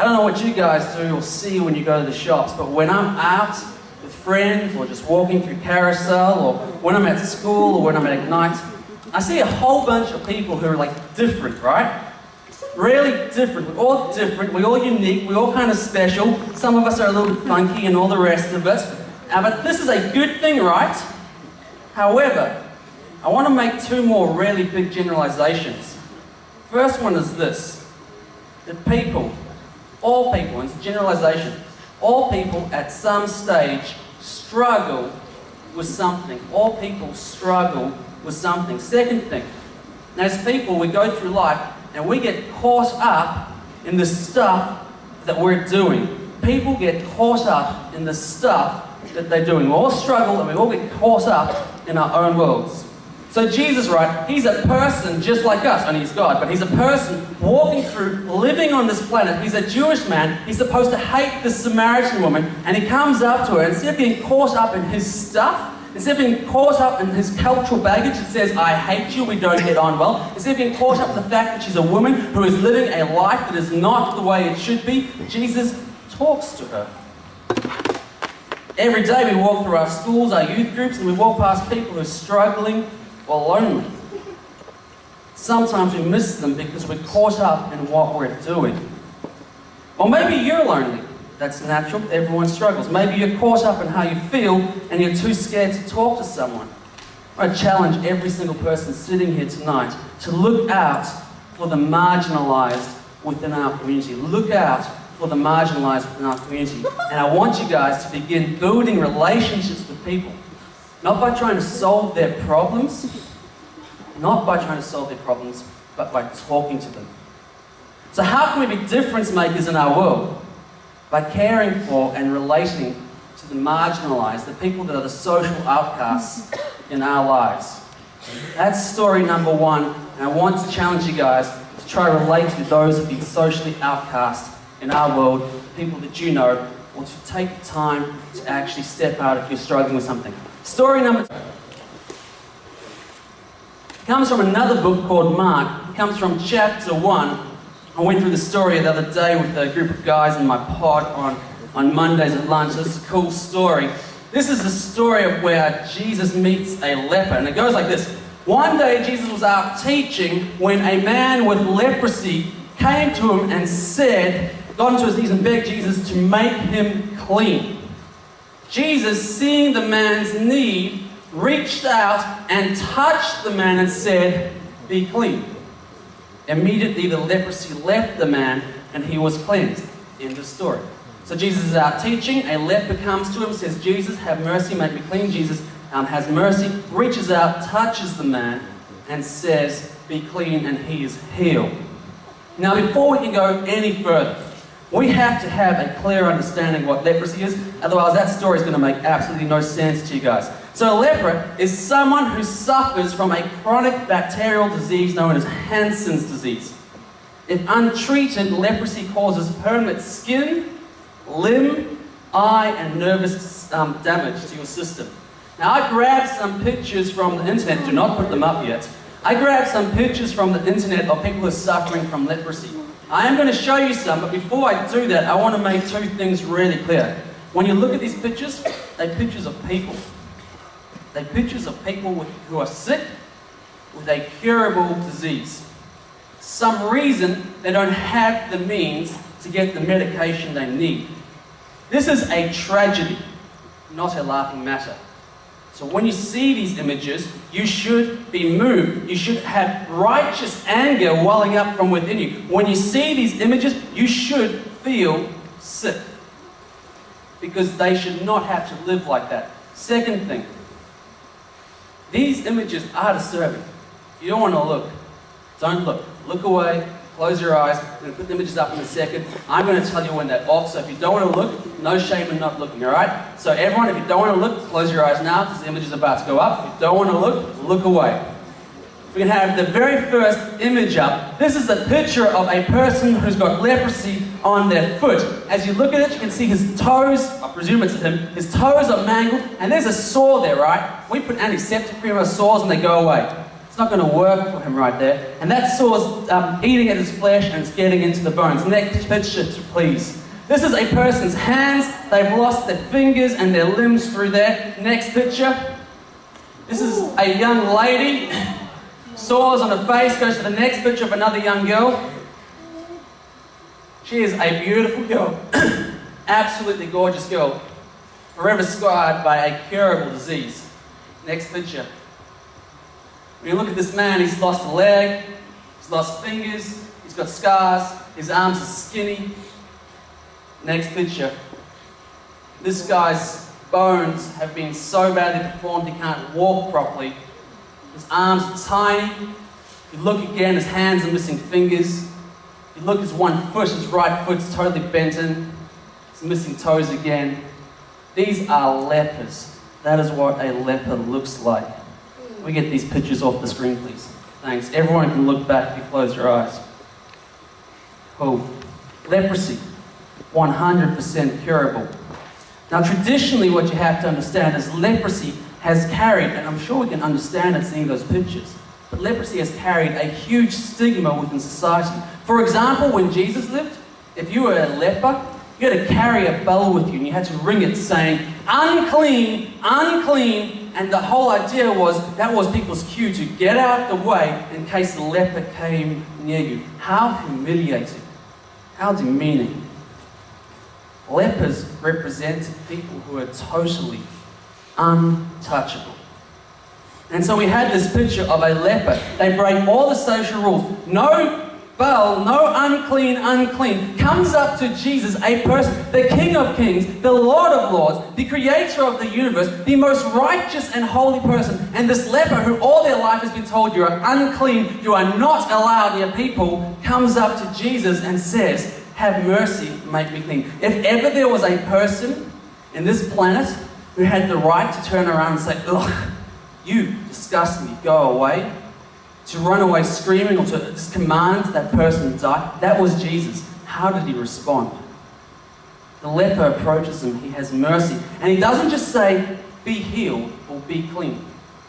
I don't know what you guys do or see when you go to the shops, but when I'm out with friends or just walking through Carousel or when I'm at school or when I'm at Ignite, I see a whole bunch of people who are like different, right? Really different. We're all different, we're all unique, we're all kind of special. Some of us are a little bit funky and all the rest of it. But this is a good thing, right? However, I want to make two more really big generalizations. First one is this. That people, all people, and it's a generalization, all people at some stage struggle with something. All people struggle with something. Second thing, as people, we go through life and we get caught up in the stuff that we're doing. People get caught up in the stuff that they're doing. We all struggle and we all get caught up in our own worlds. So Jesus, right, he's a person just like us, only he's God, but he's a person walking through, living on this planet. He's a Jewish man. He's supposed to hate this Samaritan woman, and he comes up to her, and instead of being caught up in his stuff, instead of being caught up in his cultural baggage that says, I hate you, we don't get on well, instead of being caught up in the fact that she's a woman who is living a life that is not the way it should be, Jesus talks to her. Every day we walk through our schools, our youth groups, and we walk past people who are struggling or lonely. Sometimes we miss them because we're caught up in what we're doing. Or maybe you're lonely. That's natural, everyone struggles. Maybe you're caught up in how you feel and you're too scared to talk to someone. I challenge every single person sitting here tonight to look out for the marginalised within our community. Look out for the marginalised within our community. And I want you guys to begin building relationships with people. Not by trying to solve their problems, but by talking to them. So how can we be difference makers in our world? By caring for and relating to the marginalised, the people that are the social outcasts in our lives. That's story number one, and I want to challenge you guys to try to relate to those who are socially outcast in our world, people that you know, or to take the time to actually step out if you're struggling with something. Story number two comes from another book called Mark. It comes from chapter 1. I went through the story the other day with a group of guys in my pod on Mondays at lunch. This is a cool story. This is the story of where Jesus meets a leper, and it goes like this. One day Jesus was out teaching when a man with leprosy came to him and said, got onto his knees and begged Jesus to make him clean. Jesus, seeing the man's need, reached out and touched the man and said, be clean. Immediately the leprosy left the man and he was cleansed. End of story. So Jesus is out teaching, a leper comes to him, says, Jesus, have mercy, make me clean. Jesus has mercy, reaches out, touches the man and says, be clean, and he is healed. Now before we can go any further, we have to have a clear understanding of what leprosy is, otherwise that story is going to make absolutely no sense to you guys. So a leper is someone who suffers from a chronic bacterial disease known as Hansen's disease. If untreated, leprosy causes permanent skin, limb, eye, and nervous damage to your system. Now I grabbed some pictures from the internet, do not put them up yet. I grabbed some pictures from the internet of people who are suffering from leprosy. I am going to show you some, but before I do that, I want to make two things really clear. When you look at these pictures, they're pictures of people. They're pictures of people who are sick with a curable disease. For some reason, they don't have the means to get the medication they need. This is a tragedy, not a laughing matter. So when you see these images, you should be moved. You should have righteous anger welling up from within you. When you see these images, you should feel sick. Because they should not have to live like that. Second thing, these images are disturbing. If you don't want to look, don't look. Look away, close your eyes. I'm going to put the images up in a second. I'm going to tell you when they're off, so if you don't want to look, no shame in not looking, alright? So everyone, if you don't want to look, close your eyes now, because the image is about to go up. If you don't want to look away. We can have the very first image up. This is a picture of a person who's got leprosy on their foot. As you look at it, you can see his toes, I presume it's him, his toes are mangled, and there's a sore there, right? We put antiseptic cream on sores and they go away. It's not going to work for him right there. And that saw's eating at his flesh and it's getting into the bones. Next picture, please. This is a person's hands. They've lost their fingers and their limbs through there. Next picture. This is a young lady. Sores on her face. Goes to the next picture of another young girl. She is a beautiful girl. Absolutely gorgeous girl. Forever scarred by a curable disease. Next picture. When you look at this man, he's lost a leg, he's lost fingers, he's got scars, his arms are skinny. Next picture. This guy's bones have been so badly deformed he can't walk properly. His arms are tiny. If you look again, his hands are missing fingers. If you look at his one foot, his right foot's totally bent in. He's missing toes again. These are lepers. That is what a leper looks like. Can we get these pictures off the screen, please? Thanks. Everyone can look back if you close your eyes. Cool. Leprosy, 100% curable. Now, traditionally, what you have to understand is leprosy has carried, and I'm sure we can understand it seeing those pictures, but leprosy has carried a huge stigma within society. For example, when Jesus lived, if you were a leper, you had to carry a bell with you, and you had to ring it saying, unclean, unclean, and the whole idea was that was people's cue to get out the way in case the leper came near you. How humiliating. How demeaning. Lepers represented people who are totally untouchable. And so we had this picture of a leper. They break all the social rules. No bell, no unclean, unclean. Comes up to Jesus, a person, the King of Kings, the Lord of Lords, the Creator of the universe, the most righteous and holy person. And this leper, who all their life has been told you are unclean, you are not allowed near people, comes up to Jesus and says, have mercy, make me clean. If ever there was a person in this planet who had the right to turn around and say, ugh, you disgust me, go away, to run away screaming or to just command that person die, that was Jesus. How did he respond? The leper approaches him, he has mercy, and he doesn't just say, be healed or be clean.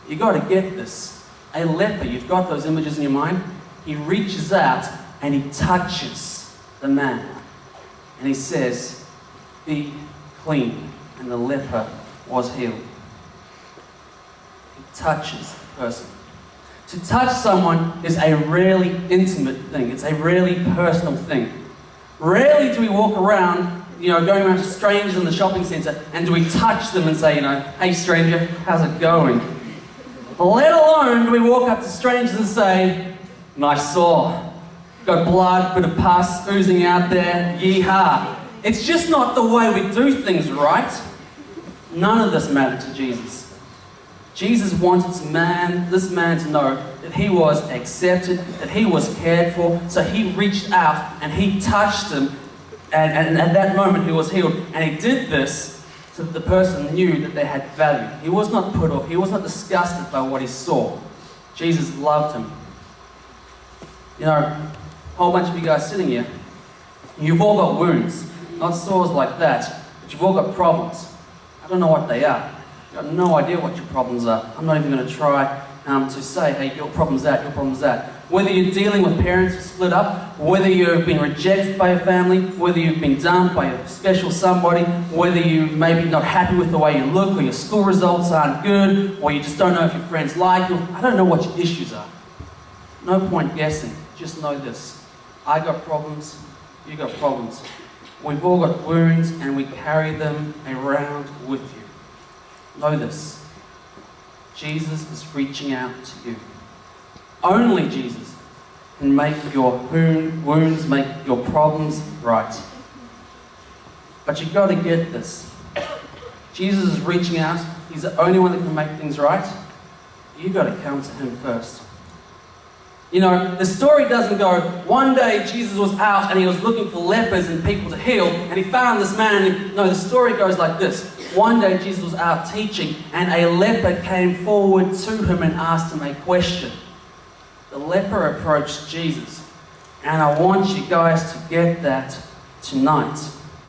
You got to get this. A leper, you've got those images in your mind, he reaches out and he touches the man. And he says, be clean. And the leper was healed. He touches the person. To touch someone is a really intimate thing. It's a really personal thing. Rarely do we walk around, going around to strangers in the shopping centre and do we touch them and say, hey stranger, how's it going? Let alone do we walk up to strangers and say, nice saw. Got blood, bit of pus oozing out there, yeehaw. It's just not the way we do things, right? None of this mattered to Jesus. Jesus wanted this man to know that he was accepted, that he was cared for, so he reached out and he touched him, and at that moment he was healed. And he did this so that the person knew that they had value. He was not put off, he was not disgusted by what he saw. Jesus loved him. A whole bunch of you guys sitting here, you've all got wounds, not sores like that, but you've all got problems. I don't know what they are. I've got no idea what your problems are. I'm not even going to try to say, hey, your problem's that, your problem's that. Whether you're dealing with parents who split up, whether you've been rejected by your family, whether you've been dumped by a special somebody, whether you may be not happy with the way you look, or your school results aren't good, or you just don't know if your friends like you. I don't know what your issues are. No point guessing. Just know this. I got problems, you got problems. We've all got wounds and we carry them around with you. Know this. Jesus is reaching out to you. Only Jesus can make your wounds, make your problems right. But you've got to get this. Jesus is reaching out. He's the only one that can make things right. You've got to come to him first. The story doesn't go, one day Jesus was out and he was looking for lepers and people to heal, and he found this man. No, the story goes like this. One day Jesus was out teaching and a leper came forward to him and asked him a question. The leper approached Jesus, and I want you guys to get that tonight.